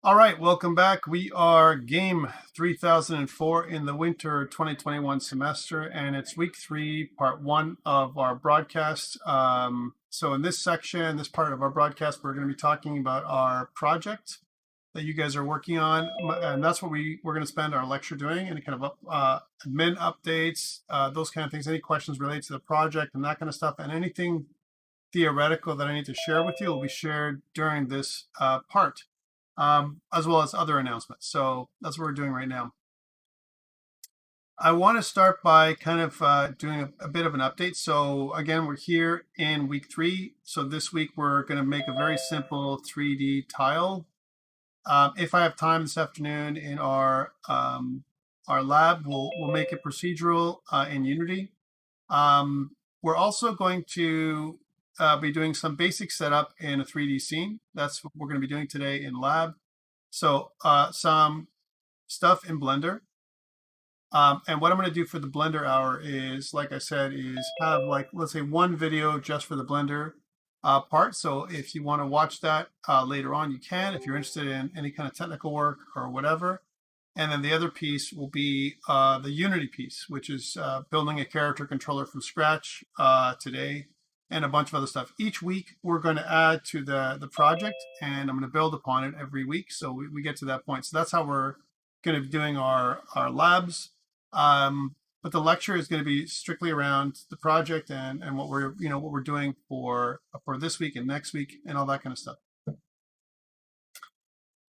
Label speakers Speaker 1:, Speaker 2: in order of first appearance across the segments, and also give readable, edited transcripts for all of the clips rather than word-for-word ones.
Speaker 1: All right, welcome back. We are game 3004 in the winter 2021 semester, and it's week 3, part 1 of our broadcast. So in this section, this part of our broadcast, we're going to be talking about our project that you guys are working on, and that's what we're going to spend our lecture doing, and kind of admin updates, those kind of things, any questions related to the project and that kind of stuff, and anything theoretical that I need to share with you will be shared during this part, as well as other announcements. So that's what we're doing right now. I want to start by kind of doing a bit of an update. So again, we're here in week 3. So this week we're going to make a very simple 3D tile. If I have time this afternoon in our lab, we'll make it procedural in Unity. We're also going to be doing some basic setup in a 3D scene. That's what we're going to be doing today in lab. So some stuff in Blender. And what I'm going to do for the Blender hour is, like I said, is have let's say one video just for the Blender part. So if you want to watch that later on, you can, if you're interested in any kind of technical work or whatever. And then the other piece will be the Unity piece, which is building a character controller from scratch today, and a bunch of other stuff. Each week, we're going to add to the project, and I'm going to build upon it every week. So we get to that point. So that's how we're going to be doing our labs. But the lecture is going to be strictly around the project and what we're doing for this week and next week and all that kind of stuff.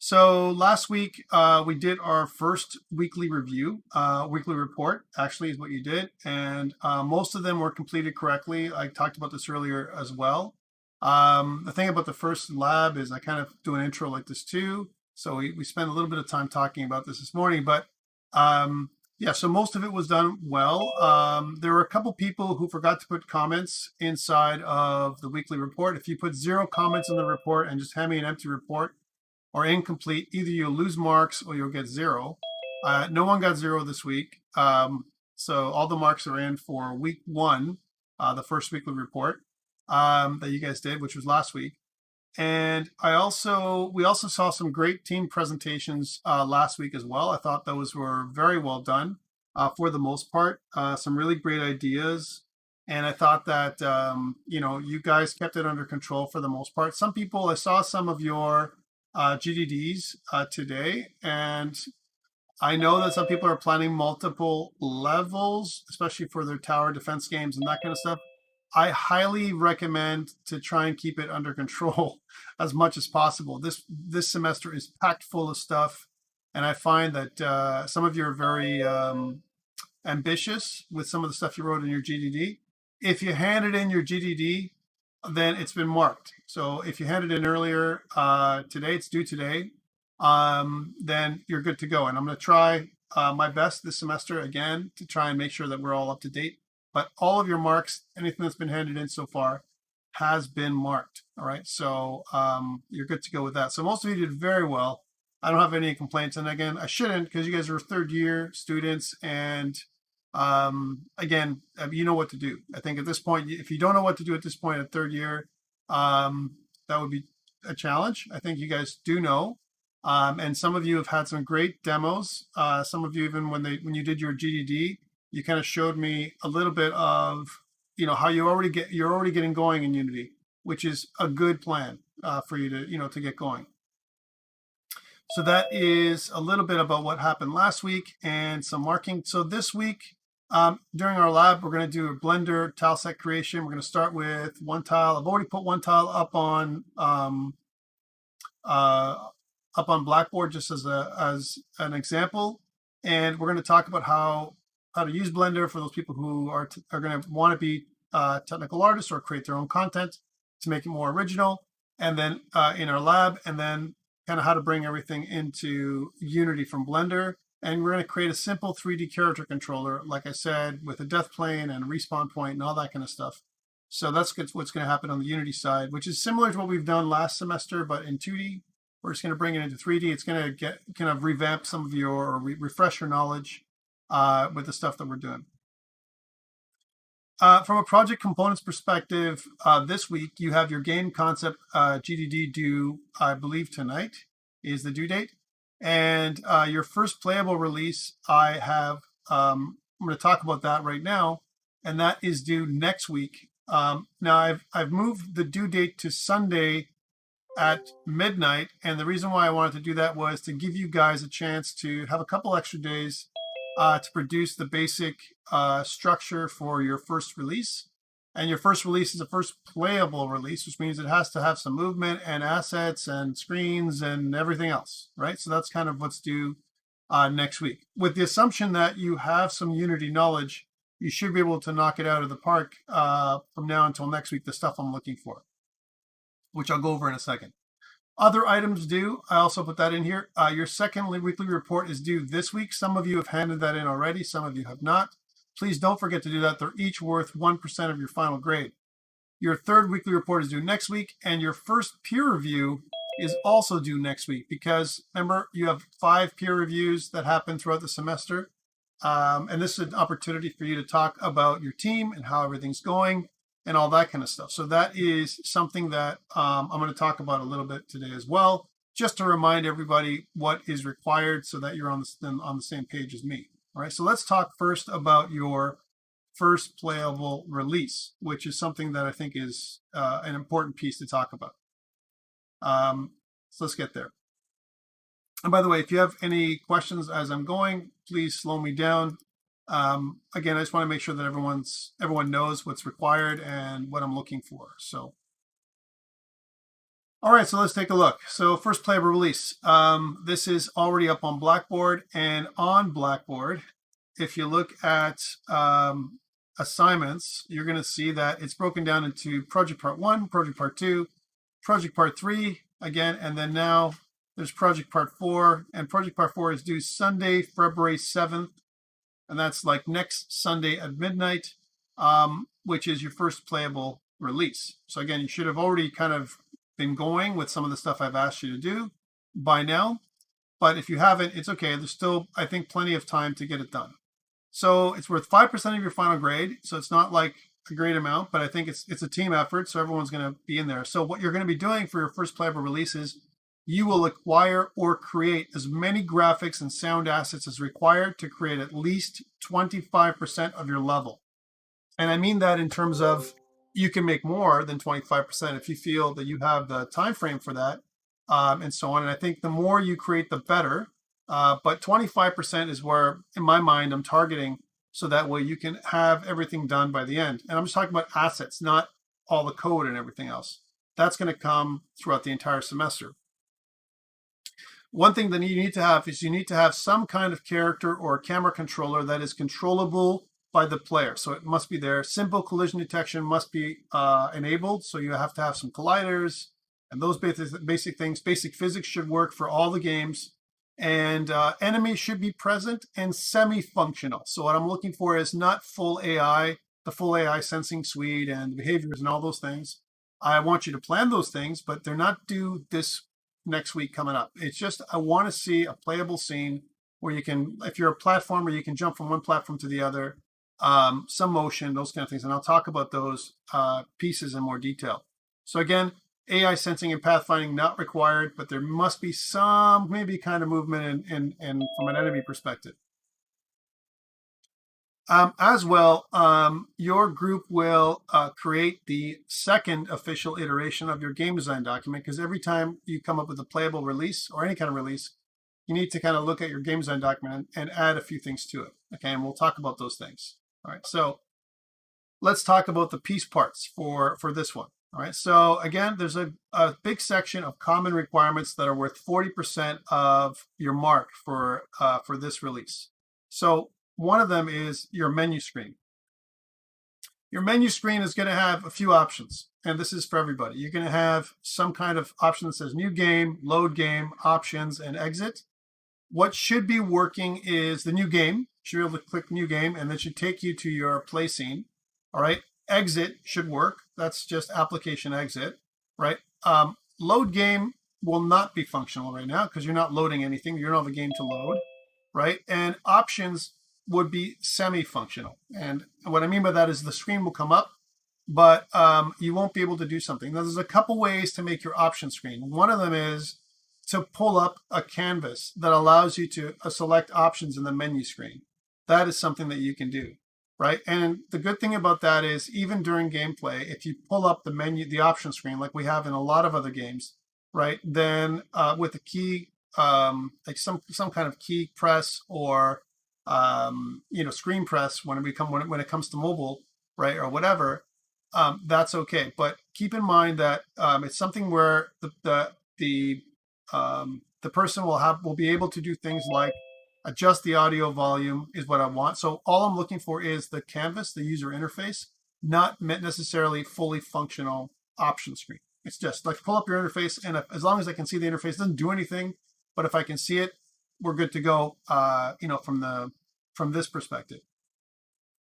Speaker 1: So last week we did our first weekly review, weekly report actually is what you did, and most of them were completed correctly. I talked about this earlier as well. The thing about the first lab is I kind of do an intro like this too. So we spent a little bit of time talking about this morning, but yeah, so most of it was done well. There were a couple people who forgot to put comments inside of the weekly report. If you put 0 comments in the report and just hand me an empty report or incomplete, either you'll lose marks or you'll get 0. No one got 0 this week. So all the marks are in for week 1, the first weekly report that you guys did, which was last week. And we also saw some great team presentations last week as well. I thought those were very well done for the most part. Some really great ideas. And I thought that, you guys kept it under control for the most part. Some people, I saw some of your GDDs today, and I know that some people are planning multiple levels, especially for their tower defense games and that kind of stuff. I highly recommend to try and keep it under control as much as possible. This semester is packed full of stuff, and I find that some of you are very ambitious with some of the stuff you wrote in your GDD. If you handed in your GDD, then it's been marked. So if you handed in earlier today, it's due today, then you're good to go. And I'm going to try my best this semester again to try and make sure that we're all up to date. But all of your marks, anything that's been handed in so far, has been marked. All right, so you're good to go with that. So most of you did very well. I don't have any complaints. And again, I shouldn't, because you guys are third-year students, and again, you know what to do. I think at this point, if you don't know what to do at this point at third year, that would be a challenge. I think you guys do know. And some of you have had some great demos. Some of you, even when you did your GDD, you kind of showed me a little bit of, how you're already getting going in Unity, which is a good plan for you to get going. So that is a little bit about what happened last week and some marking. So this week, during our lab, we're going to do a Blender tile set creation. We're going to start with one tile. I've already put one tile up on Blackboard just as an example, and we're going to talk about how to use Blender for those people who are going to want to be technical artists or create their own content to make it more original, and then in our lab, and then kind of how to bring everything into Unity from Blender. And we're going to create a simple 3D character controller, like I said, with a death plane and a respawn point and all that kind of stuff. So that's what's going to happen on the Unity side, which is similar to what we've done last semester, but in 2D. We're just going to bring it into 3D. It's going to kind of revamp some of your, or refresh your knowledge with the stuff that we're doing. From a project components perspective, this week you have your game concept GDD due, I believe, tonight. is the due date. And your first playable release, I'm going to talk about that right now, and that is due next week. Now I've moved the due date to Sunday at midnight, and the reason why I wanted to do that was to give you guys a chance to have a couple extra days to produce the basic structure for your first release. And your first release is the first playable release, which means it has to have some movement and assets and screens and everything else, right? So that's kind of what's due next week. With the assumption that you have some Unity knowledge, you should be able to knock it out of the park from now until next week, the stuff I'm looking for, which I'll go over in a second. Other items due, I also put that in here. Your second weekly report is due this week. Some of you have handed that in already, some of you have not. Please don't forget to do that. They're each worth 1% of your final grade. Your third weekly report is due next week, and your first peer review is also due next week because remember, you have 5 peer reviews that happen throughout the semester. And this is an opportunity for you to talk about your team and how everything's going and all that kind of stuff. So that is something that I'm going to talk about a little bit today as well, just to remind everybody what is required so that you're on the same page as me. All right, so let's talk first about your first playable release, which is something that I think is an important piece to talk about. So let's get there. And by the way, if you have any questions as I'm going, please slow me down. Again, I just want to make sure that everyone knows what's required and what I'm looking for. So, all right, so let's take a look. So first playable release. This is already up on Blackboard, and on Blackboard, if you look at assignments, you're going to see that it's broken down into Project Part 1, Project Part 2, Project Part 3, again, and then now there's Project Part 4, and Project Part 4 is due Sunday, February 7th, and that's like next Sunday at midnight, which is your first playable release. So again, you should have already kind of been going with some of the stuff I've asked you to do by now, but if you haven't, it's okay. There's still, I think, plenty of time to get it done. So it's worth 5% of your final grade, so it's not like a great amount, but I think it's a team effort, so everyone's going to be in there. So what you're going to be doing for your first playable release is you will acquire or create as many graphics and sound assets as required to create at least 25% of your level. And I mean that in terms of you can make more than 25% if you feel that you have the time frame for that, and so on. And I think the more you create, the better. But 25% is where, in my mind, I'm targeting, so that way you can have everything done by the end. And I'm just talking about assets, not all the code and everything else. That's going to come throughout the entire semester. One thing that you need to have is you need to have some kind of character or camera controller that is controllable by the player. So it must be there. Simple collision detection must be enabled. So you have to have some colliders and those basic things. Basic physics should work for all the games. And enemies should be present and semi-functional. So what I'm looking for is not full AI, the full AI sensing suite and behaviors and all those things. I want you to plan those things, but they're not due this next week coming up. It's just, I want to see a playable scene where you can, if you're a platformer, you can jump from one platform to the other, some motion, those kind of things. And I'll talk about those pieces in more detail. So again, AI sensing and pathfinding not required, but there must be some maybe kind of movement and from an enemy perspective. As well, your group will create the second official iteration of your game design document, because every time you come up with a playable release or any kind of release, you need to kind of look at your game design document and add a few things to it. Okay, and we'll talk about those things. All right, so let's talk about the piece parts for this one. All right, so again, there's a big section of common requirements that are worth 40% of your mark for this release. So one of them is your menu screen. Your menu screen is going to have a few options, and this is for everybody. You're going to have some kind of option that says new game, load game, options, and exit. What should be working is the new game. You should be able to click new game, and that should take you to your play scene. All right. Exit should work. That's just application exit, right? Load game will not be functional right now because you're not loading anything. You don't have a game to load, right? And options would be semi-functional. And what I mean by that is the screen will come up, but you won't be able to do something. Now, there's a couple ways to make your option screen. One of them is to pull up a canvas that allows you to select options in the menu screen. That is something that you can do, right? And the good thing about that is even during gameplay, if you pull up the menu, the option screen, like we have in a lot of other games, right? Then with a key, like some kind of key press or screen press when it comes to mobile, right, or whatever, that's okay. But keep in mind that it's something where the person will be able to do things like adjust the audio volume is what I want. So all I'm looking for is the canvas, the user interface, not necessarily fully functional option screen. It's just like pull up your interface, and as long as I can see the interface, it doesn't do anything. But if I can see it, we're good to go. From this perspective.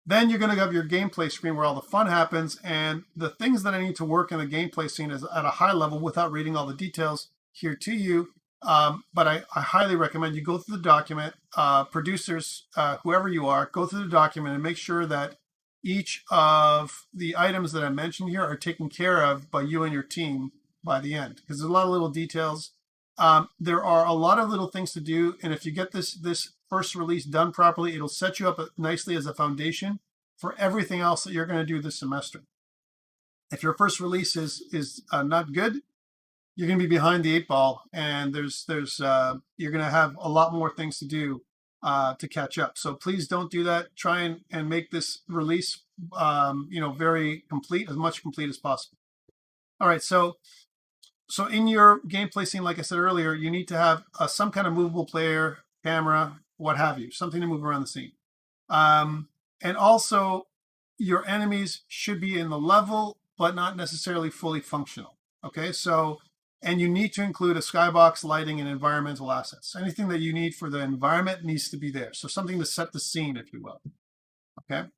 Speaker 1: Then you're going to have your gameplay screen where all the fun happens, and the things that I need to work in the gameplay scene is at a high level without reading all the details here to you. But I highly recommend you go through the document, producers, whoever you are, go through the document and make sure that each of the items that I mentioned here are taken care of by you and your team by the end, because there's a lot of little details. There are a lot of little things to do, and if you get this first release done properly, it'll set you up nicely as a foundation for everything else that you're going to do this semester. If your first release is not good, you're going to be behind the 8 ball, and you're going to have a lot more things to do to catch up. So please don't do that. Try and make this release very complete, as much complete as possible. All right, so in your gameplay scene, like I said earlier, you need to have some kind of movable player, camera, what have you, something to move around the scene. And also, your enemies should be in the level, but not necessarily fully functional. Okay, so, and you need to include a skybox, lighting, and environmental assets. Anything that you need for the environment needs to be there. So something to set the scene, if you will. Okay.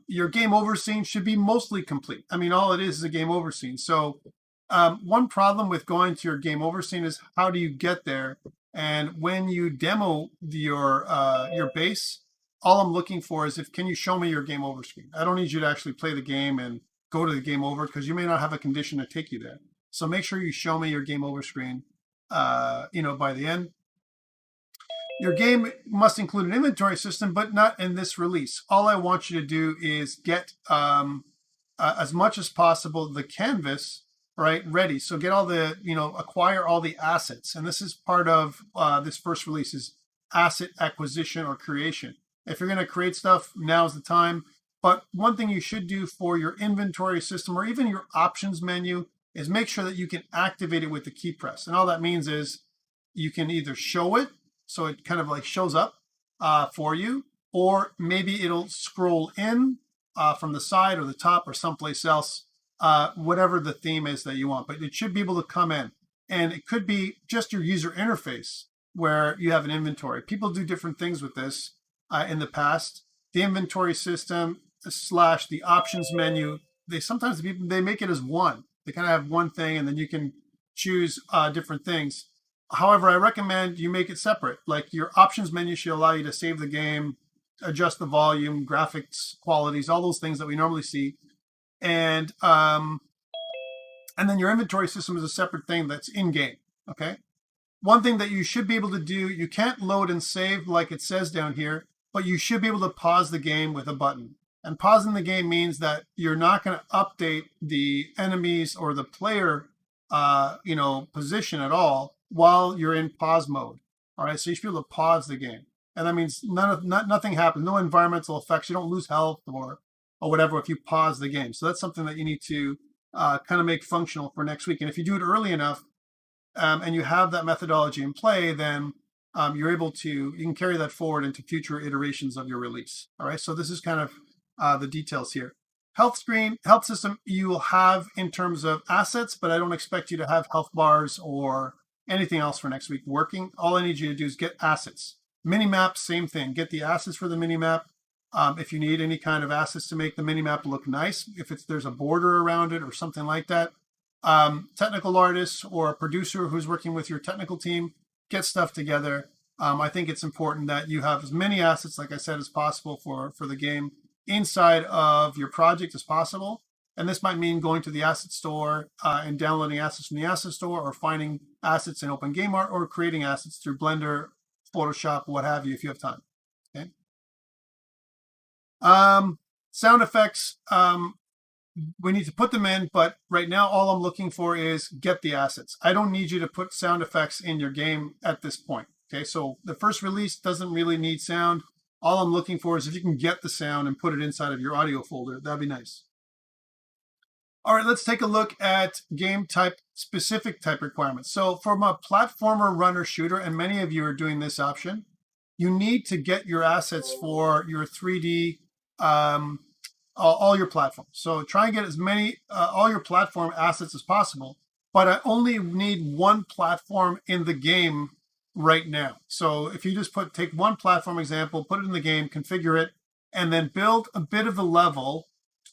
Speaker 1: Your game over scene should be mostly complete. I mean, all it is a game over scene. So one problem with going to your game over scene is how do you get there? And when you demo your base, all I'm looking for is can you show me your game over screen? I don't need you to actually play the game and go to the game over, because you may not have a condition to take you there. So make sure you show me your game over screen, by the end. Your game must include an inventory system, but not in this release. All I want you to do is get as much as possible the canvas ready. So get all the, acquire all the assets. And this is part of this first release is asset acquisition or creation. If you're going to create stuff, now's the time. But one thing you should do for your inventory system or even your options menu is make sure that you can activate it with the key press. And all that means is you can either show it, so it kind of like shows up for you, or maybe it'll scroll in from the side or the top or someplace else, whatever the theme is that you want. But it should be able to come in. And it could be just your user interface where you have an inventory. People do different things with this in the past. The inventory system / the options menu, they make it as one. They kind of have one thing, and then you can choose different things. However, I recommend you make it separate. Like your options menu should allow you to save the game, adjust the volume, graphics, qualities, all those things that we normally see. And then your inventory system is a separate thing that's in-game, okay? One thing that you should be able to do, you can't load and save like it says down here, but you should be able to pause the game with a button. And pausing the game means that you're not going to update the enemies or the player, position at all while you're in pause mode. All right, so you should be able to pause the game, and that means nothing happens, no environmental effects. You don't lose health or whatever if you pause the game. So that's something that you need to kind of make functional for next week. And if you do it early enough, and you have that methodology in play, then you can carry that forward into future iterations of your release. All right, so this is kind of the details here. Health system you will have in terms of assets, but I don't expect you to have health bars or anything else for next week working. All I need you to do is get assets. Minimap, same thing. Get the assets for the minimap. If you need any kind of assets to make the minimap look nice, if there's a border around it or something like that. Technical artists or a producer who's working with your technical team, get stuff together. I think it's important that you have as many assets, like I said, as possible for the game inside of your project as possible. And this might mean going to the asset store and downloading assets from the asset store, or finding assets in OpenGameArt, or creating assets through Blender, Photoshop, what have you, if you have time. Okay. Sound effects, we need to put them in, but right now all I'm looking for is get the assets. I don't need you to put sound effects in your game at this point. Okay, so the first release doesn't really need sound. All I'm looking for is if you can get the sound and put it inside of your audio folder, that'd be nice. All right, let's take a look at game type specific type requirements. So from a platformer, runner, shooter, and many of you are doing this option, you need to get your assets for your 3D, all your platforms. So try and get as many, all your platform assets as possible, but I only need one platform in the game right now. So if you just take one platform example, put it in the game, configure it, and then build a bit of the level,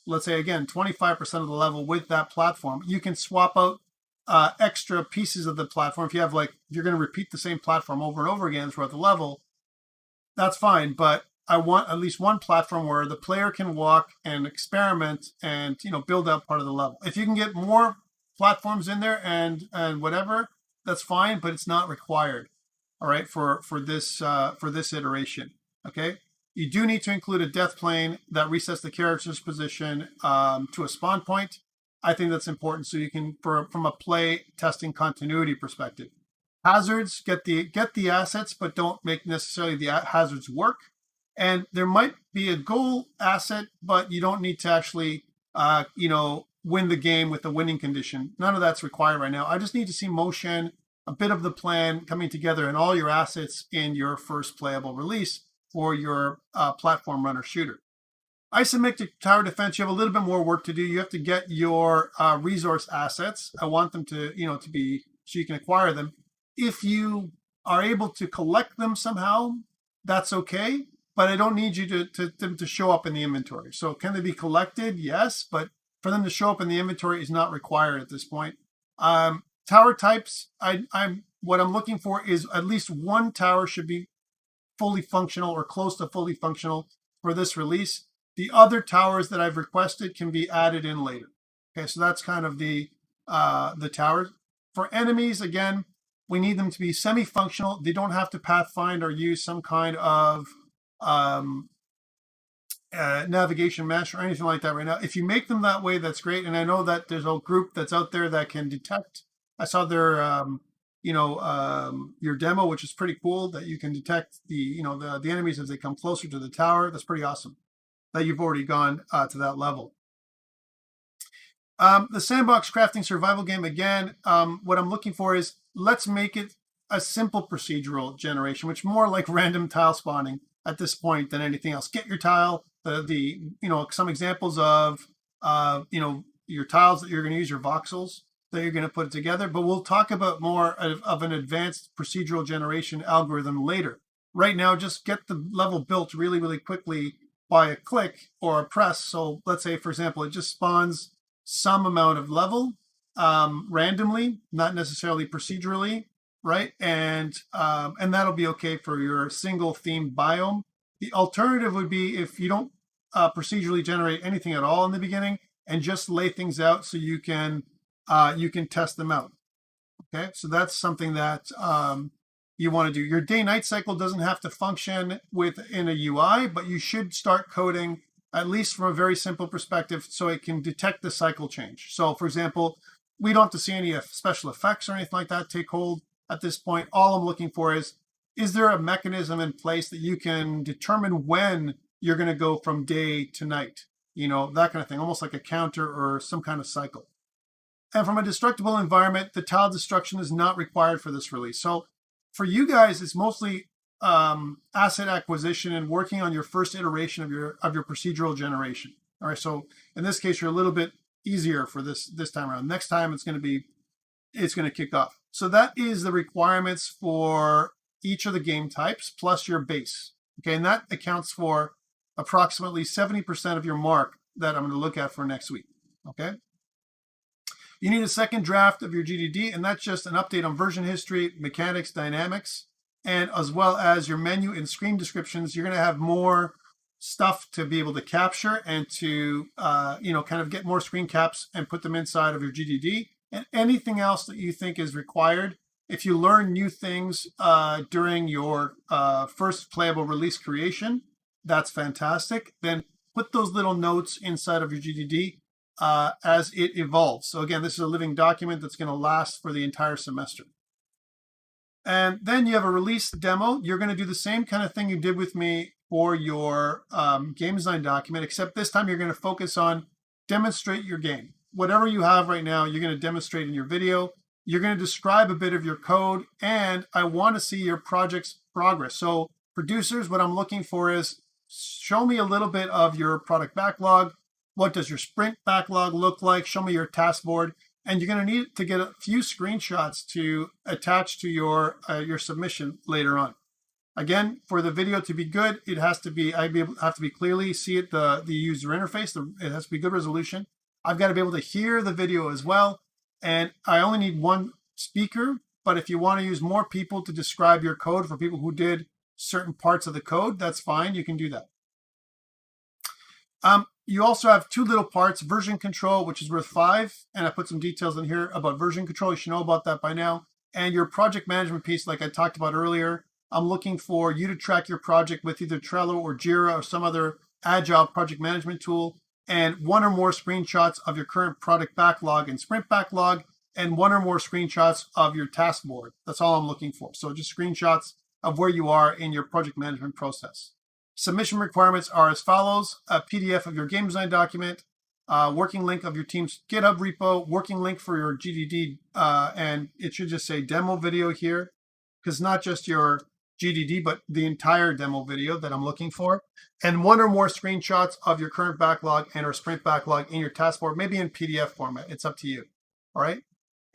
Speaker 1: let's say again 25% of the level with that platform. You can swap out extra pieces of the platform. If you have, like, if you're going to repeat the same platform over and over again throughout the level, that's fine, but I want at least one platform where the player can walk and experiment and, you know, build out part of the level. If you can get more platforms in there and whatever, that's fine, but it's not required. All right, for this iteration. Okay, you do need to include a death plane that resets the character's position to a spawn point. I think that's important, so you can, from a play testing continuity perspective. Hazards, get the assets, but don't make necessarily the hazards work. And there might be a goal asset, but you don't need to actually, you know, win the game with a winning condition. None of that's required right now. I just need to see motion, a bit of the plan coming together, and all your assets in your first playable release for your platform runner shooter. Isometric tower defense, you have a little bit more work to do. You have to get your resource assets. I want them to, you know, to be, so you can acquire them. If you are able to collect them somehow, that's okay, but I don't need you to show up in the inventory. So can they be collected? Yes, but for them to show up in the inventory is not required at this point. Tower types, what I'm looking for is at least one tower should be fully functional or close to fully functional for this release. The other towers that I've requested can be added in later. Okay, so that's kind of the towers. For enemies, again, we need them to be semi-functional. They don't have to pathfind or use some kind of navigation mesh or anything like that right now. If you make them that way, that's great. And I know that there's a group that's out there that can detect. I saw their, your demo, which is pretty cool, that you can detect the enemies as they come closer to the tower. That's pretty awesome that you've already gone to that level. The sandbox crafting survival game, again, what I'm looking for is, let's make it a simple procedural generation, which more like random tile spawning at this point than anything else. Get your tile, some examples of, your tiles that you're going to use, your voxels that you're going to put together, but we'll talk about more of an advanced procedural generation algorithm later. Right now, just get the level built really, really quickly by a click or a press. So let's say, for example, it just spawns some amount of level randomly, not necessarily procedurally, right? And that'll be okay for your single theme biome. The alternative would be if you don't procedurally generate anything at all in the beginning and just lay things out so you can test them out. Okay, so that's something that you want to do. Your day-night cycle doesn't have to function within a UI, but you should start coding, at least from a very simple perspective, so it can detect the cycle change. So for example, we don't have to see any special effects or anything like that take hold at this point. All I'm looking for is there a mechanism in place that you can determine when you're going to go from day to night? That kind of thing, almost like a counter or some kind of cycle. And from a destructible environment, the tile destruction is not required for this release. So for you guys, it's mostly asset acquisition and working on your first iteration of your procedural generation. All right, so in this case, you're a little bit easier for this time around. Next time, it's going to kick off. So that is the requirements for each of the game types plus your base. Okay, and that accounts for approximately 70% of your mark that I'm going to look at for next week. Okay. You need a second draft of your GDD, and that's just an update on version history, mechanics, dynamics, and as well as your menu and screen descriptions. You're going to have more stuff to be able to capture and to, kind of get more screen caps and put them inside of your GDD, and anything else that you think is required. If you learn new things during your first playable release creation, that's fantastic. Then put those little notes inside of your GDD as it evolves. So again, this is a living document that's going to last for the entire semester. And then you have a release demo. You're going to do the same kind of thing you did with me for your game design document, except this time you're going to focus on demonstrate your game. Whatever you have right now, you're going to demonstrate in your video. You're going to describe a bit of your code, and I want to see your project's progress. So producers, what I'm looking for is show me a little bit of your product backlog. What does your sprint backlog look like? Show me your task board. And you're going to need to get a few screenshots to attach to your submission later on. Again, for the video to be good, it has to be, have to be clearly see it, the user interface. It has to be good resolution. I've got to be able to hear the video as well. And I only need one speaker, but if you want to use more people to describe your code for people who did certain parts of the code, that's fine. You can do that. You also have two little parts, version control, which is worth 5. And I put some details in here about version control. You should know about that by now. And your project management piece, like I talked about earlier, I'm looking for you to track your project with either Trello or Jira or some other agile project management tool, and one or more screenshots of your current product backlog and sprint backlog, and one or more screenshots of your task board. That's all I'm looking for. So just screenshots of where you are in your project management process. Submission requirements are as follows: a PDF of your game design document, working link of your team's GitHub repo, working link for your GDD, and it should just say demo video here, because not just your GDD, but the entire demo video that I'm looking for, and one or more screenshots of your current backlog and or sprint backlog in your task board, maybe in PDF format. It's up to you. All right.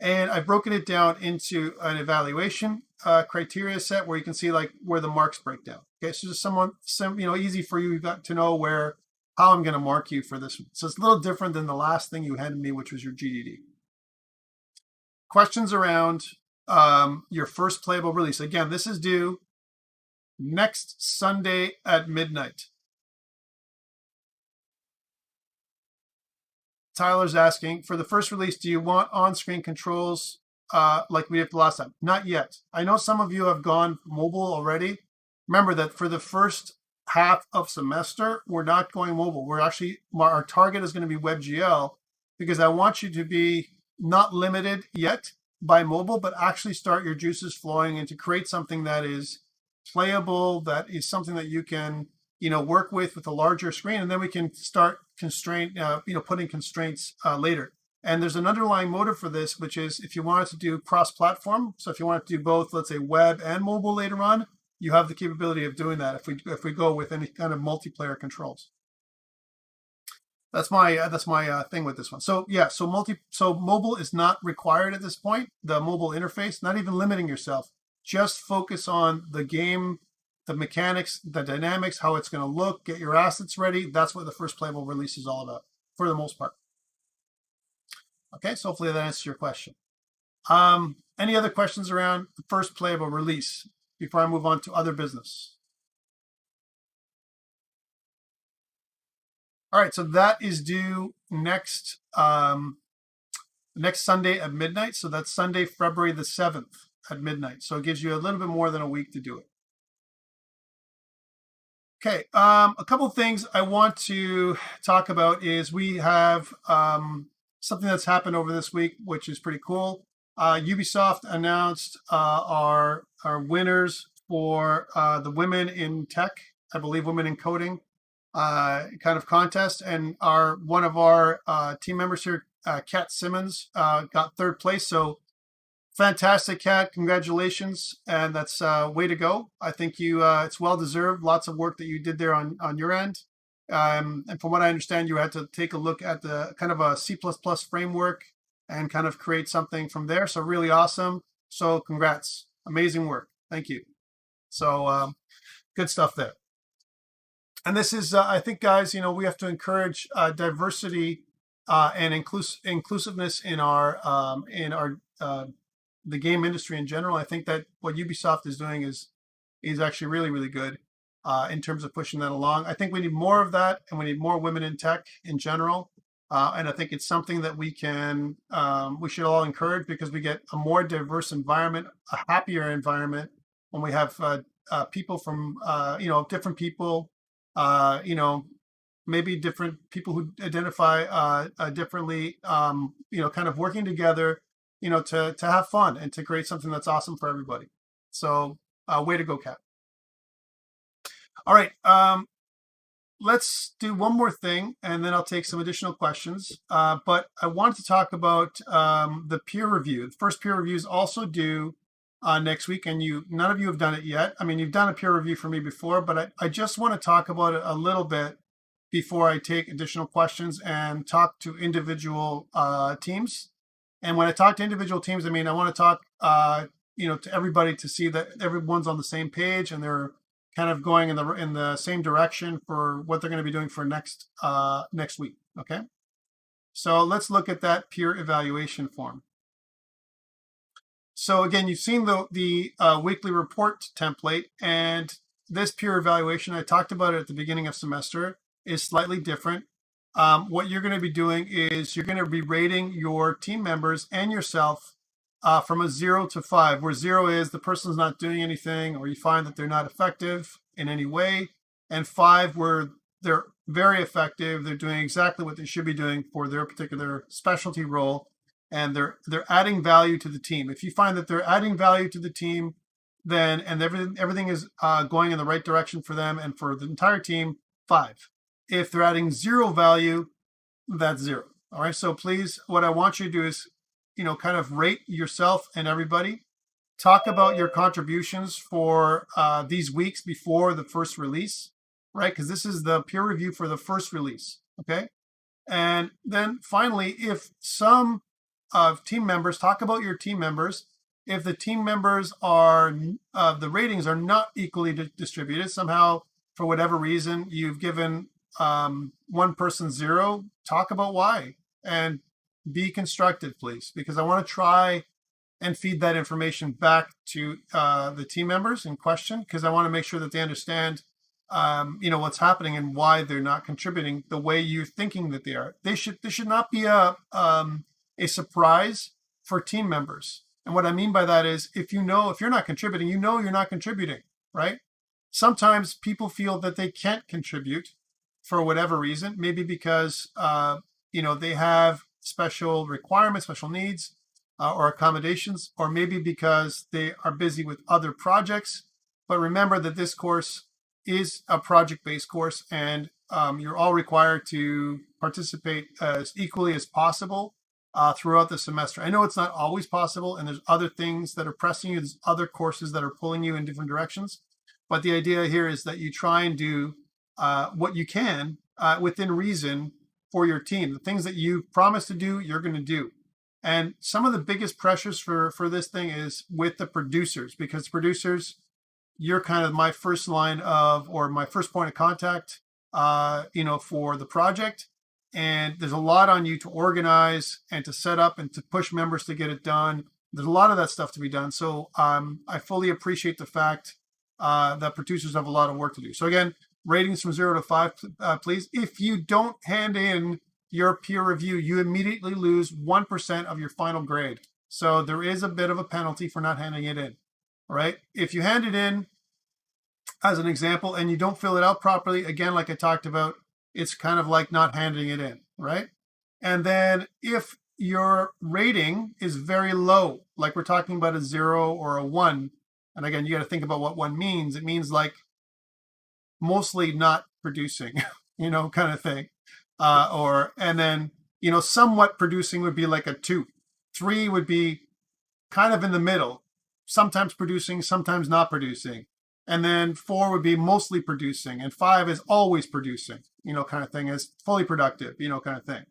Speaker 1: And I've broken it down into an evaluation criteria set where you can see like where the marks break down. Okay, so just easy for you to know how I'm going to mark you for this one. So it's a little different than the last thing you handed me, which was your GDD. Questions around your first playable release. Again, this is due next Sunday at midnight. Tyler's asking, for the first release, do you want on-screen controls like we did the last time? Not yet. I know some of you have gone mobile already. Remember that for the first half of semester, we're not going mobile. Our target is going to be WebGL, because I want you to be not limited yet by mobile, but actually start your juices flowing and to create something that is playable, that is something that you can work with a larger screen, and then we can start putting constraints later. And there's an underlying motive for this, which is if you wanted to do cross-platform. So if you want to do both, let's say web and mobile later on, you have the capability of doing that if we go with any kind of multiplayer controls. That's my thing with this one. So yeah, so mobile is not required at this point. The mobile interface, not even limiting yourself. Just focus on the game, the mechanics, the dynamics, how it's going to look, get your assets ready. That's what the first playable release is all about, for the most part. Okay, so hopefully that answers your question. Any other questions around the first playable release before I move on to other business? All right, so that is due next Sunday at midnight. So that's Sunday, February the 7th at midnight. So it gives you a little bit more than a week to do it. Okay, a couple of things I want to talk about is we have something that's happened over this week, which is pretty cool. Ubisoft announced our winners for the Women in Tech, I believe Women in Coding kind of contest, and one of our team members here, Kat Simmons, got 3rd place. So fantastic, Kat, congratulations, and that's way to go. I think it's well deserved. Lots of work that you did there on your end, and from what I understand, you had to take a look at the kind of a C++ framework and kind of create something from there. So really awesome. So congrats, amazing work. Thank you. So good stuff there. And this is, I think, guys, we have to encourage diversity and inclusiveness in our the game industry in general. I think that what Ubisoft is doing is actually really, really good. in terms of pushing that along. I think we need more of that, and we need more women in tech in general. And I think it's something that we should all encourage, because we get a more diverse environment, a happier environment when we have people from, different people, maybe different people who identify differently, kind of working together, to have fun and to create something that's awesome for everybody. So way to go, Kat. All right. Let's do one more thing, and then I'll take some additional questions. But I wanted to talk about the peer review. The first peer review is also due next week, and none of you have done it yet. I mean, you've done a peer review for me before, but I just want to talk about it a little bit before I take additional questions and talk to individual teams. And when I talk to individual teams, I mean, I want to talk, to everybody, to see that everyone's on the same page and they're kind of going in the same direction for what they're going to be doing for next week. Okay. So let's look at that peer evaluation form. So again, you've seen the weekly report template, and this peer evaluation, I talked about it at the beginning of semester, is slightly different. What you're going to be doing is you're going to be rating your team members and yourself from a 0 to 5, where 0 is the person's not doing anything, or you find that they're not effective in any way, and 5 where they're very effective, they're doing exactly what they should be doing for their particular specialty role, and they're adding value to the team. If you find that they're adding value to the team, then everything is going in the right direction for them and for the entire team, 5. If they're adding 0 value, that's 0. All right. So please, what I want you to do is, kind of rate yourself and everybody. Talk about your contributions for these weeks before the first release, right? Because this is the peer review for the first release. Okay. And then finally, if some team members, talk about your team members. If the team members are, the ratings are not equally distributed, somehow, for whatever reason, you've given one person 0, talk about why, and be constructive, please, because I want to try and feed that information back to the team members in question, because I want to make sure that they understand, what's happening and why they're not contributing the way you're thinking that they are. This should not be a surprise for team members. And what I mean by that is, if you're not contributing, you're not contributing, right? Sometimes people feel that they can't contribute for whatever reason, maybe because, they have special requirements, special needs, or accommodations, or maybe because they are busy with other projects. But remember that this course is a project-based course, and you're all required to participate as equally as possible throughout the semester. I know it's not always possible, and there's other things that are pressing you. There's other courses that are pulling you in different directions. But the idea here is that you try and do what you can within reason for your team. The things that you promised to do, you're going to do. And some of the biggest pressures for this thing is with the producers, because producers, you're kind of my first line of, or my first point of contact, for the project. And there's a lot on you to organize and to set up and to push members to get it done. There's a lot of that stuff to be done. So I fully appreciate the fact that producers have a lot of work to do. So again, ratings from 0 to 5, please. If you don't hand in your peer review, you immediately lose 1% of your final grade. So there is a bit of a penalty for not handing it in. All right. If you hand it in, as an example, and you don't fill it out properly, again, like I talked about, it's kind of like not handing it in, right? And then if your rating is very low, like we're talking about a 0 or a 1, and again, you got to think about what 1 means. It means like mostly not producing, kind of thing. And then, somewhat producing would be like a 2. 3 would be kind of in the middle, sometimes producing, sometimes not producing. And then 4 would be mostly producing, and 5 is always producing, kind of thing, is fully productive, kind of thing,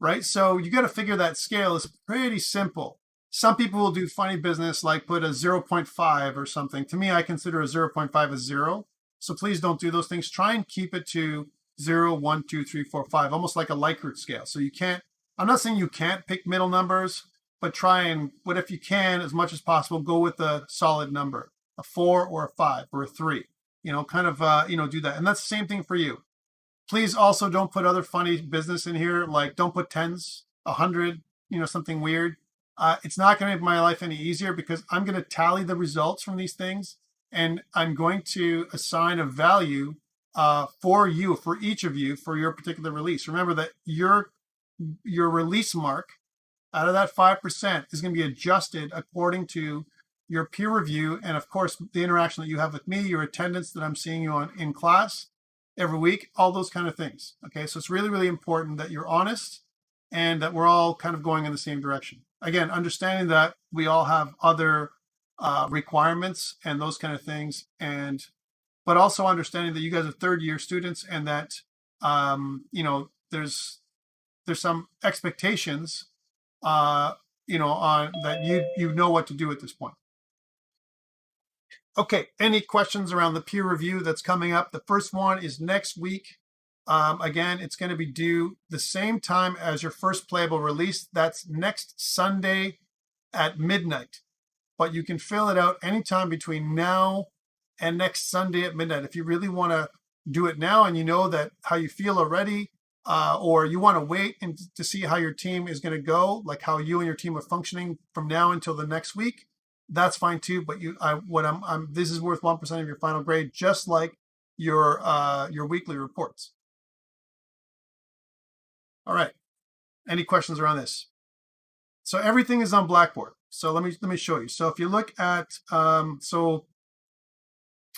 Speaker 1: right? So you got to figure that scale is pretty simple. Some people will do funny business, like put a 0.5 or something. To me, I consider a 0.5 as 0. So please don't do those things. Try and keep it to 0, 1, 2, 3, 4, 5, almost like a Likert scale. So you can't, I'm not saying you can't pick middle numbers, but but if you can, as much as possible, go with a solid number, a 4 or a 5 or a 3. kind of, do that. And that's the same thing for you. Please also don't put other funny business in here. Like don't put tens, 100, something weird. It's not going to make my life any easier because I'm going to tally the results from these things and I'm going to assign a value for you, for each of you, for your particular release. Remember that your release mark out of that 5% is going to be adjusted according to your peer review and of course the interaction that you have with me, your attendance that I'm seeing you on in class every week, all those kind of things. Okay, so it's really, really important that you're honest and that we're all kind of going in the same direction. Again, understanding that we all have other requirements and those kind of things, but also understanding that you guys are third-year students and that there's some expectations on that you know what to do at this point. Okay, any questions around the peer review that's coming up? The first one is next week. Again, it's going to be due the same time as your first playable release. That's next Sunday at midnight. But you can fill it out anytime between now and next Sunday at midnight. If you really want to do it now and you know that how you feel already, or you want to wait and to see how your team is going to go, like how you and your team are functioning from now until the next week, that's fine too. But this is worth 1% of your final grade, just like your weekly reports. All right. Any questions around this? So everything is on Blackboard. So let me show you. So if you look at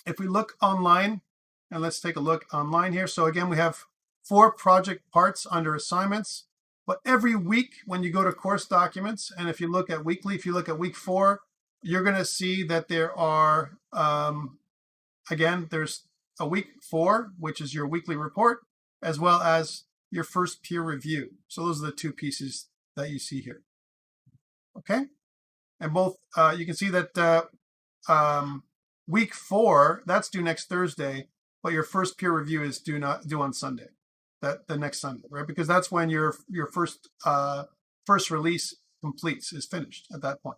Speaker 1: if we look online, and let's take a look online here. So again, we have 4 project parts under assignments. But every week when you go to course documents, and if you look at weekly, if you look at week 4, you're going to see that there are, again, there's a week 4, which is your weekly report, as well as your first peer review. So those are the 2 pieces that you see here. Okay? And both, you can see that week 4, that's due next Thursday, but your first peer review is due on Sunday, the next Sunday, right? Because that's when your first release completes, is finished at that point.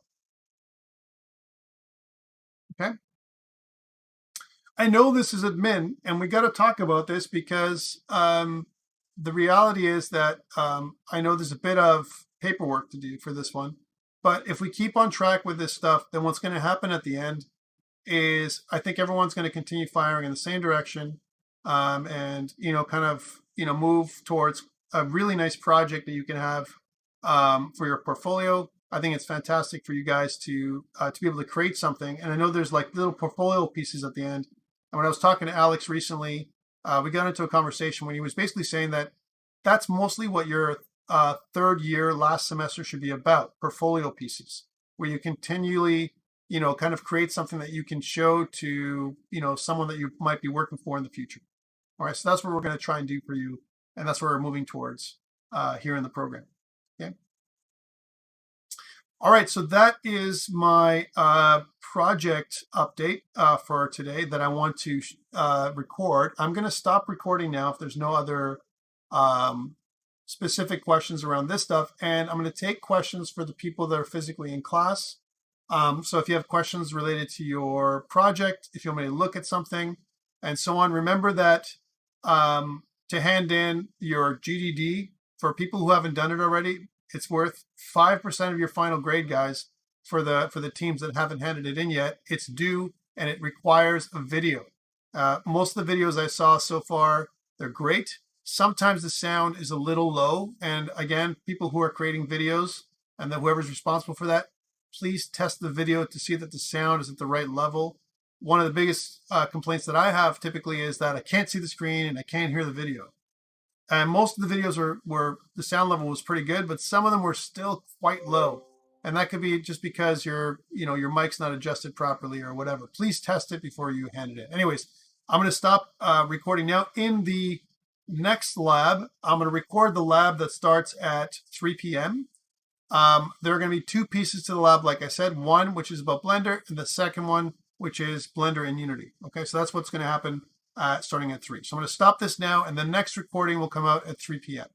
Speaker 1: Okay. I know this is admin, and we got to talk about this because the reality is that I know there's a bit of paperwork to do for this one, but if we keep on track with this stuff, then what's going to happen at the end is I think everyone's going to continue firing in the same direction, and kind of move towards a really nice project that you can have for your portfolio. I think it's fantastic for you guys to be able to create something. And I know there's like little portfolio pieces at the end. And when I was talking to Alex recently, we got into a conversation when he was basically saying that that's mostly what your third year last semester should be about, portfolio pieces, where you continually, kind of create something that you can show to, someone that you might be working for in the future. All right, so that's what we're going to try and do for you. And that's what we're moving towards here in the program. Okay. All right, so that is my project update for today that I want to record. I'm going to stop recording now if there's no other specific questions around this stuff. And I'm going to take questions for the people that are physically in class. So if you have questions related to your project, if you want me to look at something and so on, remember that to hand in your GDD, for people who haven't done it already, it's worth 5% of your final grade, guys. For the teams that haven't handed it in yet, it's due and it requires a video. Most of the videos I saw so far, they're great. Sometimes the sound is a little low. And again, people who are creating videos and then whoever's responsible for that, please test the video to see that the sound is at the right level. One of the biggest complaints that I have typically is that I can't see the screen and I can't hear the video. And most of the videos were the sound level was pretty good, but some of them were still quite low. And that could be just because your mic's not adjusted properly or whatever. Please test it before you hand it in. Anyways, I'm going to stop recording now. In the next lab, I'm going to record the lab that starts at 3 p.m. There are going to be 2 pieces to the lab, like I said. One, which is about Blender, and the second one, which is Blender and Unity. Okay, so that's what's going to happen starting at 3. So I'm going to stop this now, and the next recording will come out at 3 p.m.